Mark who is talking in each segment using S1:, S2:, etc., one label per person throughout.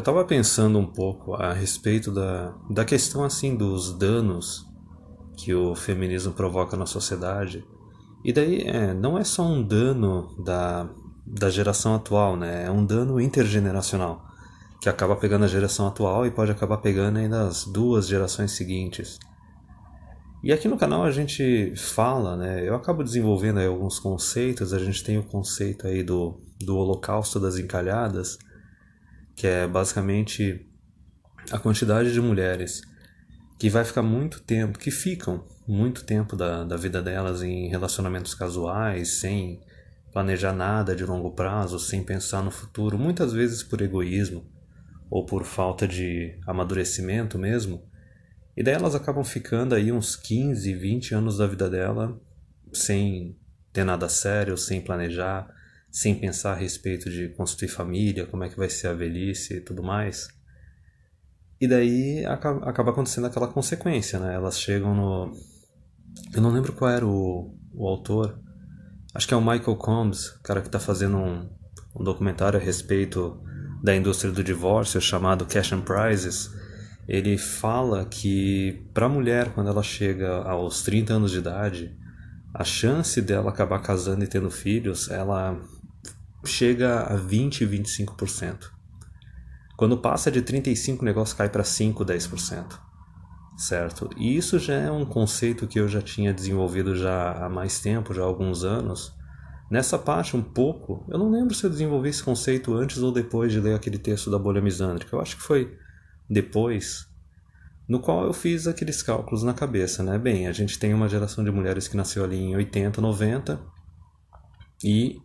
S1: Eu estava pensando um pouco a respeito da questão assim dos danos que o feminismo provoca na sociedade. E daí não é só um dano da geração atual, né? É um dano intergeneracional, que acaba pegando a geração atual e pode acabar pegando ainda as duas gerações seguintes. E aqui no canal a gente fala, né? Eu acabo desenvolvendo aí alguns conceitos. A gente tem o conceito aí do Holocausto das Encalhadas, que é basicamente a quantidade de mulheres que vai ficar muito tempo, que ficam muito tempo da vida delas em relacionamentos casuais, sem planejar nada de longo prazo, sem pensar no futuro, muitas vezes por egoísmo ou por falta de amadurecimento mesmo. E daí elas acabam ficando aí uns 15, 20 anos da vida dela sem ter nada sério, sem planejar, sem pensar a respeito de constituir família, como é que vai ser a velhice e tudo mais. E daí acaba acontecendo aquela consequência, né? Elas chegam no... Eu não lembro qual era o autor. Acho que é o Michael Combs, o cara que está fazendo um documentário a respeito da indústria do divórcio chamado Cash and Prizes. Ele fala que para a mulher, quando ela chega aos 30 anos de idade, a chance dela acabar casando e tendo filhos, ela chega a 20, 25%. Quando passa de 35, o negócio cai para 5, 10%. Certo? E isso já é um conceito que eu já tinha desenvolvido já há mais tempo, já há alguns anos. Nessa parte um pouco, eu não lembro se eu desenvolvi esse conceito antes ou depois de ler aquele texto da bolha misândrica. Eu acho que foi depois, no qual eu fiz aqueles cálculos na cabeça, né? Bem, a gente tem uma geração de mulheres que nasceu ali em 80, 90 e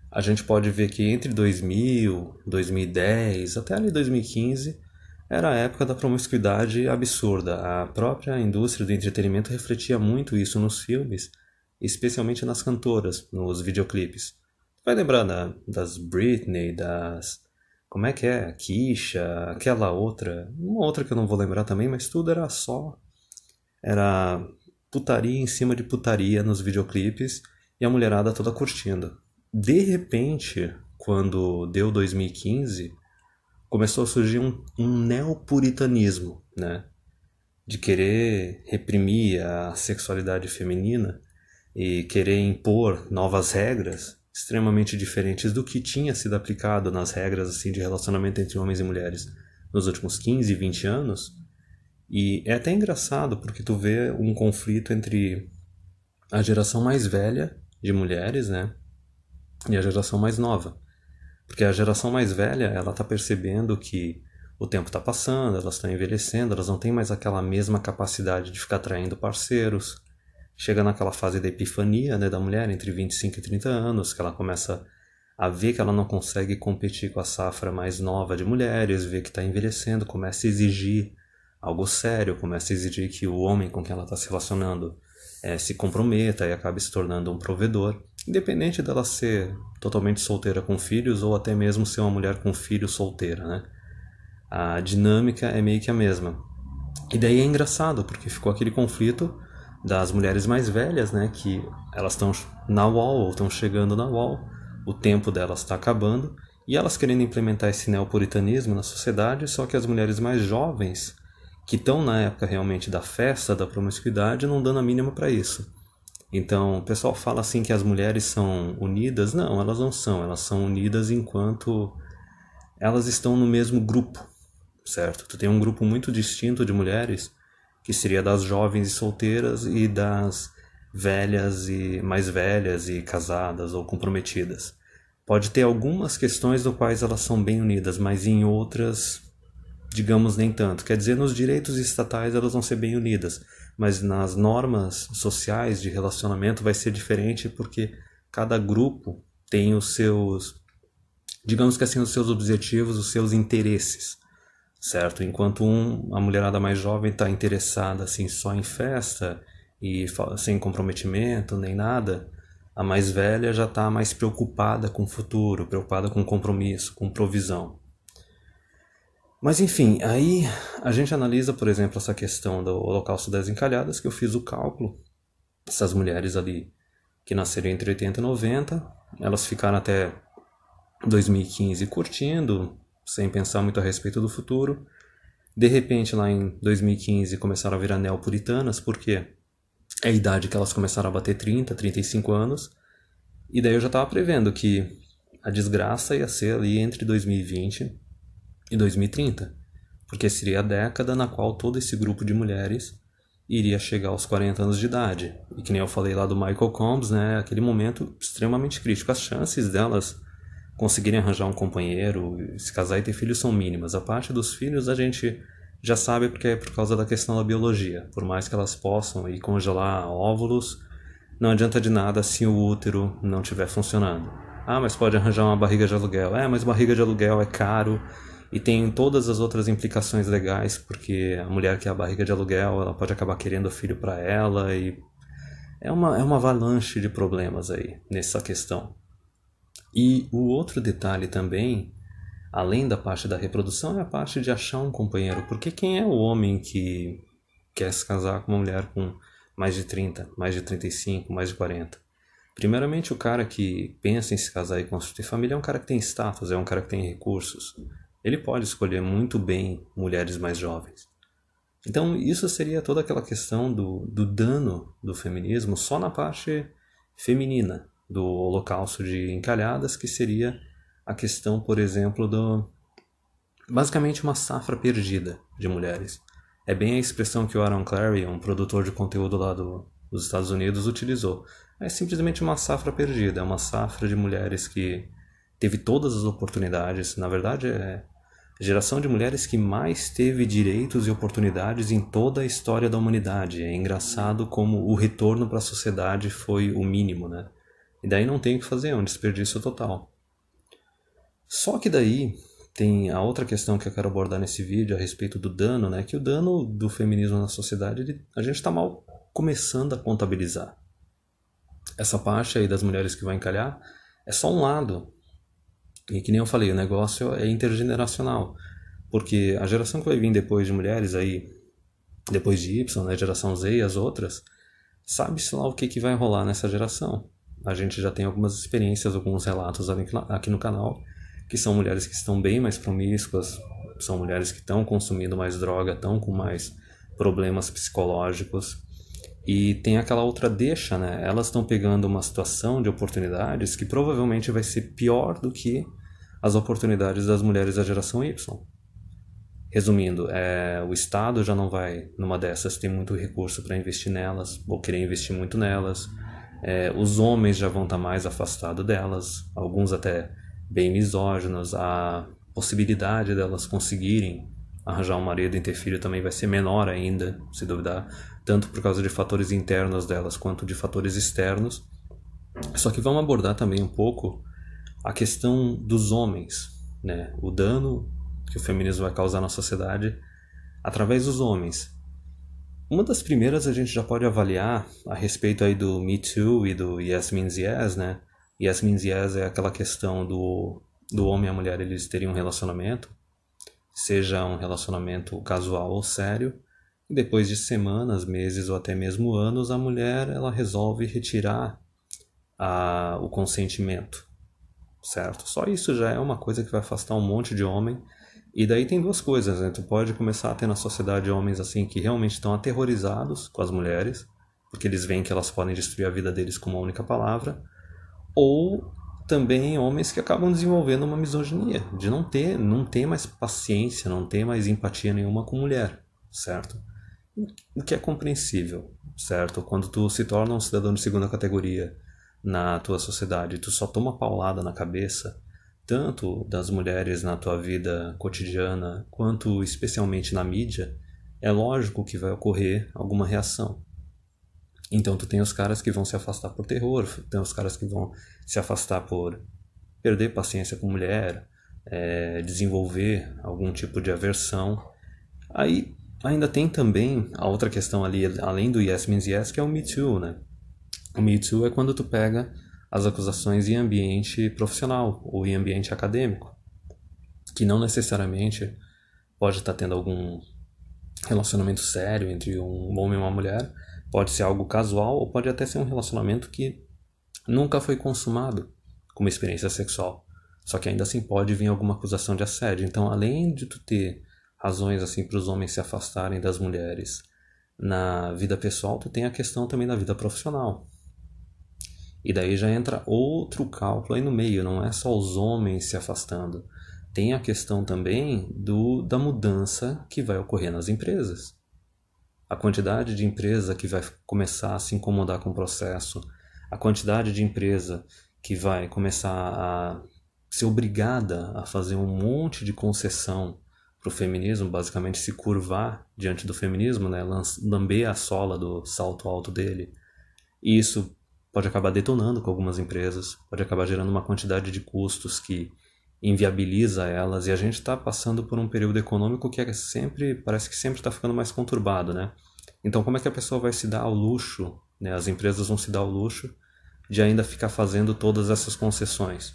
S1: a gente pode ver que entre 2000, 2010 até ali 2015 era a época da promiscuidade absurda. A própria indústria do entretenimento refletia muito isso nos filmes, especialmente nas cantoras, nos videoclipes. Vai lembrar das Britney, das... Como é que é? A Kisha, aquela outra... Uma outra que eu não vou lembrar também, mas tudo era só... Era putaria em cima de putaria nos videoclipes e a mulherada toda curtindo. De repente, quando deu 2015, começou a surgir um neopuritanismo, né? De querer reprimir a sexualidade feminina e querer impor novas regras extremamente diferentes do que tinha sido aplicado nas regras assim, de relacionamento entre homens e mulheres nos últimos 15, 20 anos. E é até engraçado porque tu vê um conflito entre a geração mais velha de mulheres, né? E a geração mais nova. Porque a geração mais velha, ela está percebendo que o tempo está passando, elas estão envelhecendo, elas não têm mais aquela mesma capacidade de ficar traindo parceiros. Chega naquela fase da epifania, né, da mulher, entre 25 e 30 anos, que ela começa a ver que ela não consegue competir com a safra mais nova de mulheres, vê que está envelhecendo, começa a exigir algo sério, começa a exigir que o homem com quem ela está se relacionando se comprometa e acabe se tornando um provedor, independente dela ser totalmente solteira com filhos ou até mesmo ser uma mulher com filho solteira, né? A dinâmica é meio que a mesma. E daí é engraçado, porque ficou aquele conflito das mulheres mais velhas, né? Que elas estão na wall ou estão chegando na wall, o tempo delas está acabando, e elas querendo implementar esse neopuritanismo na sociedade, só que as mulheres mais jovens, que estão na época realmente da festa, da promiscuidade, não dando a mínima para isso. Então, o pessoal fala assim que as mulheres são unidas. Não, elas não são. Elas são unidas enquanto elas estão no mesmo grupo, certo? Tu tem um grupo muito distinto de mulheres, que seria das jovens e solteiras e das velhas e mais velhas e casadas ou comprometidas. Pode ter algumas questões no quais elas são bem unidas, mas em outras, digamos, nem tanto. Quer dizer, nos direitos estatais elas vão ser bem unidas, mas nas normas sociais de relacionamento vai ser diferente porque cada grupo tem os seus, digamos que assim, os seus objetivos, os seus interesses, certo? Enquanto a mulherada mais jovem está interessada assim, só em festa e sem comprometimento nem nada, a mais velha já está mais preocupada com o futuro, preocupada com compromisso, com provisão. Mas enfim, aí a gente analisa, por exemplo, essa questão do Holocausto das Encalhadas, que eu fiz o cálculo. Essas mulheres ali que nasceram entre 80 e 90, elas ficaram até 2015 curtindo, sem pensar muito a respeito do futuro. De repente, lá em 2015, começaram a virar neopuritanas, porque é a idade que elas começaram a bater 30, 35 anos. E daí eu já estava prevendo que a desgraça ia ser ali entre 2020 e 2030, porque seria a década na qual todo esse grupo de mulheres iria chegar aos 40 anos de idade. E que nem eu falei lá do Michael Combs, né, aquele momento extremamente crítico. As chances delas conseguirem arranjar um companheiro, se casar e ter filhos são mínimas. A parte dos filhos a gente já sabe porque é por causa da questão da biologia. Por mais que elas possam aí congelar óvulos, não adianta de nada se o útero não estiver funcionando. Ah, mas pode arranjar uma barriga de aluguel. Mas barriga de aluguel é caro e tem todas as outras implicações legais, porque a mulher que é a barriga de aluguel, ela pode acabar querendo filho para ela e é uma avalanche de problemas aí nessa questão. E o outro detalhe também, além da parte da reprodução, é a parte de achar um companheiro. Porque quem é o homem que quer se casar com uma mulher com mais de 30, mais de 35, mais de 40? Primeiramente, o cara que pensa em se casar e construir família é um cara que tem status, é um cara que tem recursos. Ele pode escolher muito bem mulheres mais jovens. Então, isso seria toda aquela questão do dano do feminismo só na parte feminina, do holocausto de encalhadas, que seria a questão, por exemplo, basicamente uma safra perdida de mulheres. É bem a expressão que o Aaron Clarey, um produtor de conteúdo lá dos Estados Unidos, utilizou. É simplesmente uma safra perdida, é uma safra de mulheres que teve todas as oportunidades. Na verdade, é a geração de mulheres que mais teve direitos e oportunidades em toda a história da humanidade. É engraçado como o retorno para a sociedade foi o mínimo, né? E daí não tem o que fazer, é um desperdício total. Só que daí tem a outra questão que eu quero abordar nesse vídeo a respeito do dano, né? Que o dano do feminismo na sociedade, a gente está mal começando a contabilizar. Essa parte aí das mulheres que vai encalhar é só um lado. E que nem eu falei, o negócio é intergeneracional. Porque a geração que vai vir depois de mulheres aí, depois de Y, né, geração Z e as outras, sabe-se lá o que vai rolar nessa geração. A gente já tem algumas experiências, alguns relatos aqui no canal, que são mulheres que estão bem mais promíscuas, são mulheres que estão consumindo mais droga, estão com mais problemas psicológicos. E tem aquela outra deixa, né? Elas estão pegando uma situação de oportunidades que provavelmente vai ser pior do que as oportunidades das mulheres da geração Y. Resumindo, o Estado já não vai, numa dessas, ter muito recurso para investir nelas, ou querer investir muito nelas. Os homens já vão estar mais afastados delas, alguns até bem misóginos. A possibilidade delas conseguirem arranjar um marido e ter filho também vai ser menor ainda, se duvidar, tanto por causa de fatores internos delas quanto de fatores externos. Só que vamos abordar também um pouco a questão dos homens, né? O dano que o feminismo vai causar na sociedade através dos homens. Uma das primeiras a gente já pode avaliar a respeito aí do Me Too e do Yes Means Yes, né? Yes Means Yes é aquela questão do homem e a mulher eles terem um relacionamento, seja um relacionamento casual ou sério, e depois de semanas, meses ou até mesmo anos, a mulher ela resolve retirar o consentimento, certo? Só isso já é uma coisa que vai afastar um monte de homem. E daí tem duas coisas, né? Tu pode começar a ter na sociedade homens assim que realmente estão aterrorizados com as mulheres, porque eles veem que elas podem destruir a vida deles com uma única palavra, ou também homens que acabam desenvolvendo uma misoginia, de não ter mais paciência, não ter mais empatia nenhuma com mulher, certo? O que é compreensível, certo? Quando tu se torna um cidadão de segunda categoria na tua sociedade, tu só toma paulada na cabeça, tanto das mulheres na tua vida cotidiana, quanto especialmente na mídia, é lógico que vai ocorrer alguma reação. Então tu tem os caras que vão se afastar por terror, tem os caras que vão se afastar por perder paciência com mulher, desenvolver algum tipo de aversão. Aí ainda tem também a outra questão ali, além do Yes Means Yes, que é o Me Too, né? O Me Too é quando tu pega as acusações em ambiente profissional ou em ambiente acadêmico, que não necessariamente pode estar tendo algum relacionamento sério entre um homem e uma mulher, pode ser algo casual ou pode até ser um relacionamento que nunca foi consumado como experiência sexual. Só que ainda assim pode vir alguma acusação de assédio. Então, além de tu ter razões assim para os homens se afastarem das mulheres na vida pessoal, tu tem a questão também da vida profissional. E daí já entra outro cálculo aí no meio, não é só os homens se afastando. Tem a questão também da mudança que vai ocorrer nas empresas. A quantidade de empresa que vai começar a se incomodar com o processo, a quantidade de empresa que vai começar a ser obrigada a fazer um monte de concessão para o feminismo, basicamente se curvar diante do feminismo, né? Lamber a sola do salto alto dele. E isso pode acabar detonando com algumas empresas, pode acabar gerando uma quantidade de custos que inviabiliza elas, e a gente está passando por um período econômico que parece que sempre está ficando mais conturbado, né? Então como é que a pessoa vai se dar ao luxo, né? As empresas vão se dar ao luxo de ainda ficar fazendo todas essas concessões.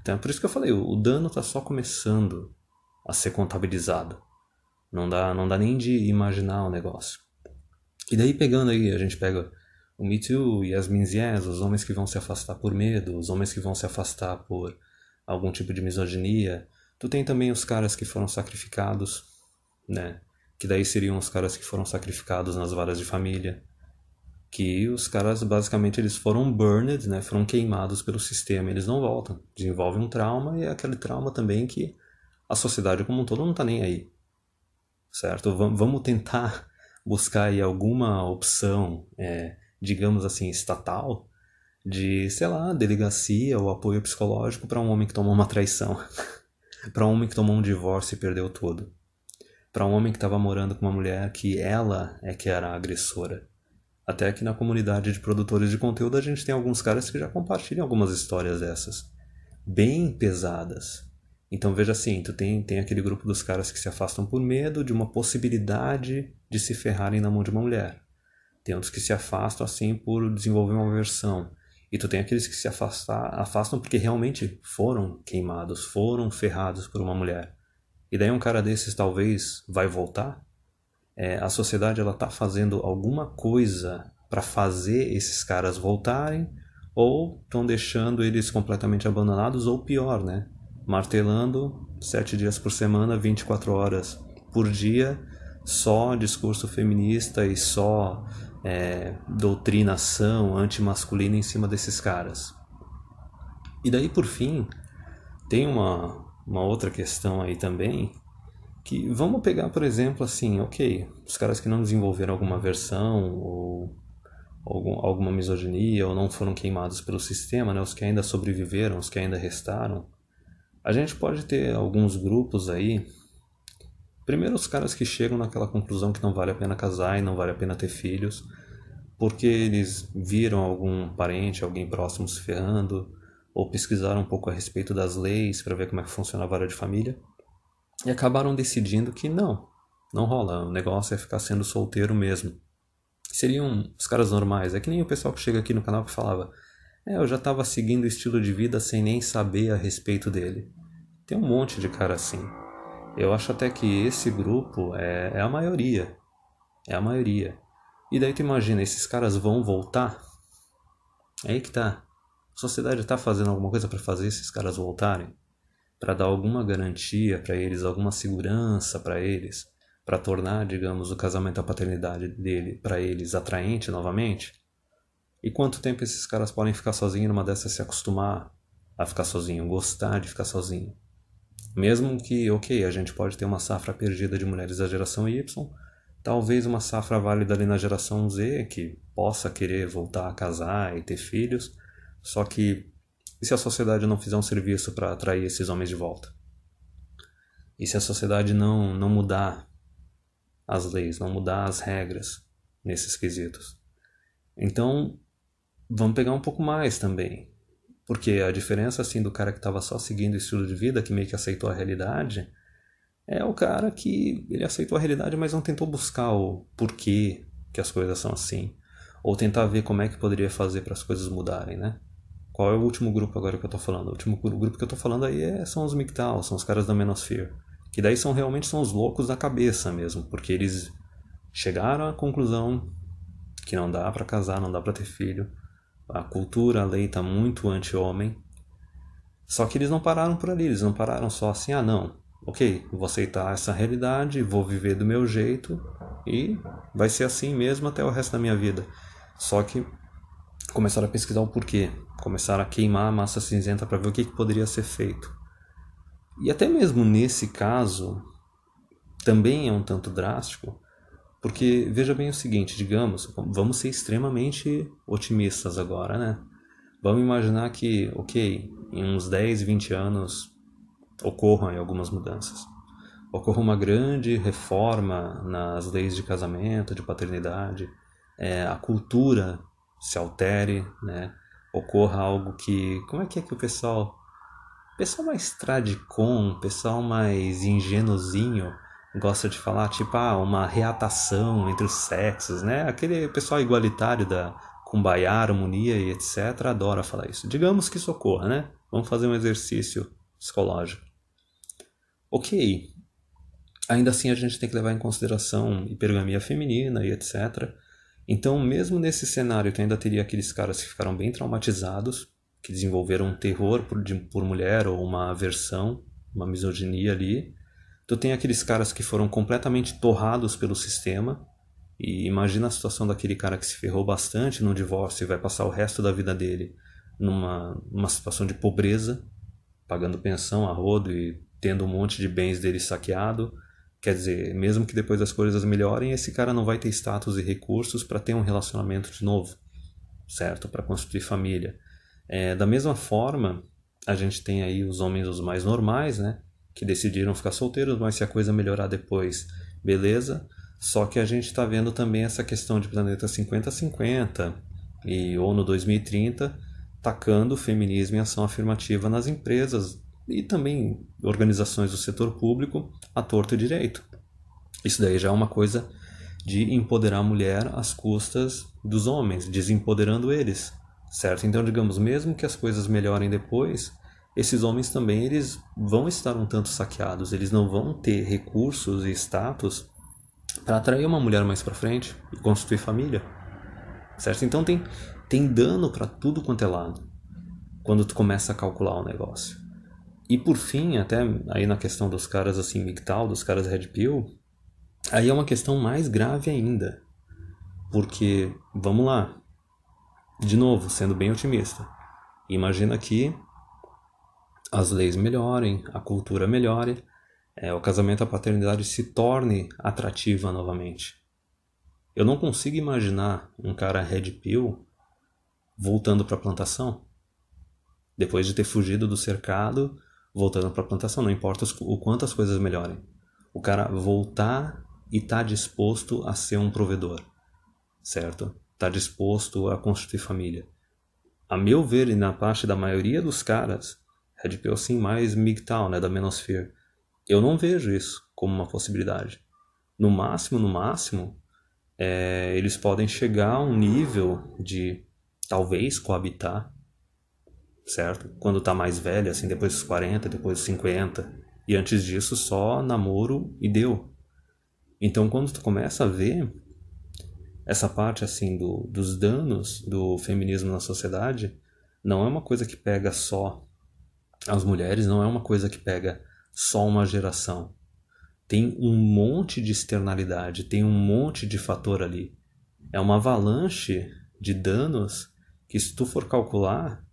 S1: Então é por isso que eu falei, o dano está só começando a ser contabilizado. Não dá nem de imaginar o negócio. E daí pegando aí, a gente pega o Me Too e as Yes, os homens que vão se afastar por medo, os homens que vão se afastar por algum tipo de misoginia. Tu tem também os caras que foram sacrificados, né? Que daí seriam os caras que foram sacrificados nas varas de família. Que os caras, basicamente, eles foram burned, né? Foram queimados pelo sistema, eles não voltam. Desenvolvem um trauma e é aquele trauma também que a sociedade como um todo não tá nem aí. Certo? Vamos tentar buscar aí alguma opção, digamos assim, estatal, de, sei lá, delegacia ou apoio psicológico para um homem que tomou uma traição, para um homem que tomou um divórcio e perdeu tudo, para um homem que estava morando com uma mulher que ela é que era a agressora. Até que na comunidade de produtores de conteúdo a gente tem alguns caras que já compartilham algumas histórias dessas, bem pesadas. Então veja assim, tu tem aquele grupo dos caras que se afastam por medo de uma possibilidade de se ferrarem na mão de uma mulher. Tem outros que se afastam assim por desenvolver uma aversão. E tu tem aqueles que se afastam porque realmente foram queimados, foram ferrados por uma mulher. E daí um cara desses talvez vai voltar? A sociedade ela tá fazendo alguma coisa para fazer esses caras voltarem, ou estão deixando eles completamente abandonados, ou pior, né? Martelando 7 dias por semana, 24 horas por dia, só discurso feminista e só doutrinação antimasculina em cima desses caras. E daí, por fim, tem uma outra questão aí também, que vamos pegar, por exemplo, assim, ok, os caras que não desenvolveram alguma aversão ou alguma misoginia ou não foram queimados pelo sistema, né, os que ainda sobreviveram, os que ainda restaram, a gente pode ter alguns grupos aí. Primeiro, os caras que chegam naquela conclusão que não vale a pena casar e não vale a pena ter filhos, porque eles viram algum parente, alguém próximo se ferrando, ou pesquisaram um pouco a respeito das leis para ver como é que funciona a vara de família, e acabaram decidindo que não rola, o negócio é ficar sendo solteiro mesmo. Seriam os caras normais, é que nem o pessoal que chega aqui no canal que falava, eu já estava seguindo o estilo de vida sem nem saber a respeito dele. Tem um monte de cara assim. Eu acho até que esse grupo é a maioria. É a maioria. E daí tu imagina, esses caras vão voltar? É aí que tá. A sociedade está fazendo alguma coisa para fazer esses caras voltarem? Para dar alguma garantia para eles, alguma segurança para eles? Para tornar, digamos, o casamento, a paternidade dele para eles atraente novamente? E quanto tempo esses caras podem ficar sozinhos numa dessas, se acostumar a ficar sozinho, gostar de ficar sozinho? Mesmo que, ok, a gente pode ter uma safra perdida de mulheres da geração Y, talvez uma safra válida ali na geração Z, que possa querer voltar a casar e ter filhos, só que e se a sociedade não fizer um serviço para atrair esses homens de volta? E se a sociedade não mudar as leis, não mudar as regras nesses quesitos? Então, vamos pegar um pouco mais também. Porque a diferença assim do cara que estava só seguindo o estilo de vida, que meio que aceitou a realidade, é o cara que ele aceitou a realidade, mas não tentou buscar o porquê que as coisas são assim, ou tentar ver como é que poderia fazer para as coisas mudarem, né? Qual é o último grupo agora que eu tô falando? O último grupo que eu tô falando aí são os MGTOW, são os caras da Manosphere, que daí realmente são os loucos da cabeça mesmo, porque eles chegaram à conclusão que não dá para casar, não dá para ter filho, a cultura, a lei tá muito anti-homem, Só que eles não pararam por ali, eles não pararam só assim, não, ok, vou aceitar essa realidade, vou viver do meu jeito e vai ser assim mesmo até o resto da minha vida. Só que começaram a pesquisar o porquê, começaram a queimar a massa cinzenta para ver o que poderia ser feito. E até mesmo nesse caso, também é um tanto drástico, porque veja bem o seguinte, digamos, vamos ser extremamente otimistas agora, né? Vamos imaginar que, ok, em uns 10, 20 anos ocorram aí algumas mudanças. Ocorra uma grande reforma nas leis de casamento, de paternidade, a cultura se altere, né? Ocorra algo que... Como é que o pessoal mais tradicom, o pessoal mais ingênuozinho gosta de falar, tipo, uma reatação entre os sexos, né? Aquele pessoal igualitário da Kumbaya, harmonia e etc. adora falar isso. Digamos que isso ocorra, né? Vamos fazer um exercício psicológico. Ok, ainda assim a gente tem que levar em consideração hipergamia feminina e etc. Então, mesmo nesse cenário, tu ainda teria aqueles caras que ficaram bem traumatizados, que desenvolveram um terror por mulher ou uma aversão, uma misoginia ali. Tu tem aqueles caras que foram completamente torrados pelo sistema, e imagina a situação daquele cara que se ferrou bastante no divórcio e vai passar o resto da vida dele numa situação de pobreza, pagando pensão a rodo e tendo um monte de bens dele saqueado. Quer dizer, mesmo que depois as coisas melhorem, esse cara não vai ter status e recursos para ter um relacionamento de novo, certo? Para construir família. Da mesma forma, a gente tem aí os homens os mais normais, né? Que decidiram ficar solteiros, mas se a coisa melhorar depois, beleza. Só que a gente está vendo também essa questão de planeta 50-50 ou no 2030, tacando o feminismo e ação afirmativa nas empresas e também organizações do setor público à torto e direito. Isso daí já é uma coisa de empoderar a mulher às custas dos homens, desempoderando eles, certo? Então, digamos, mesmo que as coisas melhorem depois, esses homens também eles vão estar um tanto saqueados, eles não vão ter recursos e status para atrair uma mulher mais para frente e construir família, certo? Então tem dano para tudo quanto é lado quando tu começa a calcular o negócio. E por fim, até aí na questão dos caras assim MGTOW, dos caras Red Pill, aí é uma questão mais grave ainda, porque, vamos lá, de novo, sendo bem otimista, imagina que as leis melhorem, a cultura melhore, o casamento, a paternidade se torne atrativa novamente. Eu não consigo imaginar um cara Red Pill voltando para a plantação, depois de ter fugido do cercado, voltando para a plantação, não importa o quanto as coisas melhorem. O cara voltar e tá disposto a ser um provedor, certo? Tá disposto a construir família. A meu ver, e na parte da maioria dos caras, Red Pill assim, mais MGTOW, né, da Manosphere, eu não vejo isso como uma possibilidade. No máximo, eles podem chegar a um nível de talvez coabitar, certo? Quando tá mais velho, assim, depois dos 40, depois dos 50. E antes disso, só namoro e deu. Então, quando tu começa a ver essa parte, assim, dos danos do feminismo na sociedade, não é uma coisa que pega só as mulheres, não é uma coisa que pega só uma geração. Tem um monte de externalidade, tem um monte de fator ali. É uma avalanche de danos que, se tu for calcular,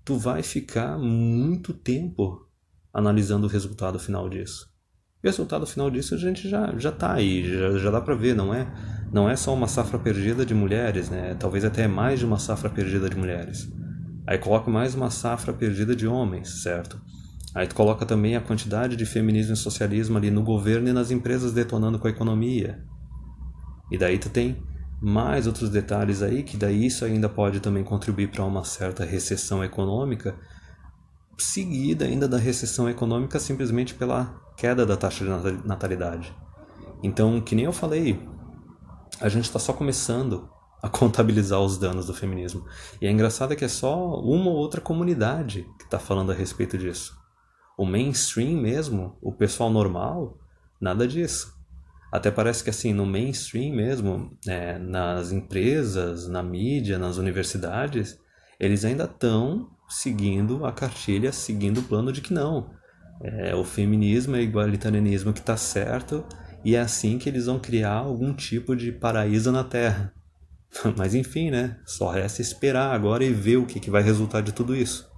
S1: tu vai ficar muito tempo analisando o resultado final disso. E o resultado final disso a gente já tá aí, já dá pra ver, não é só uma safra perdida de mulheres, né? Talvez até mais de uma safra perdida de mulheres. Aí coloca mais uma safra perdida de homens, certo? Aí tu coloca também a quantidade de feminismo e socialismo ali no governo e nas empresas detonando com a economia. E daí tu tem mais outros detalhes aí, que daí isso ainda pode também contribuir para uma certa recessão econômica, seguida ainda da recessão econômica simplesmente pela queda da taxa de natalidade. Então, que nem eu falei, a gente está só começando a contabilizar os danos do feminismo. E é engraçado que é só uma ou outra comunidade que está falando a respeito disso. O mainstream mesmo, o pessoal normal, nada disso. Até parece que assim, no mainstream mesmo, nas empresas, na mídia, nas universidades, eles ainda estão seguindo a cartilha, seguindo o plano de que não. O feminismo é o igualitarianismo que está certo e é assim que eles vão criar algum tipo de paraíso na Terra. Mas enfim, né? Só resta esperar agora e ver o que vai resultar de tudo isso.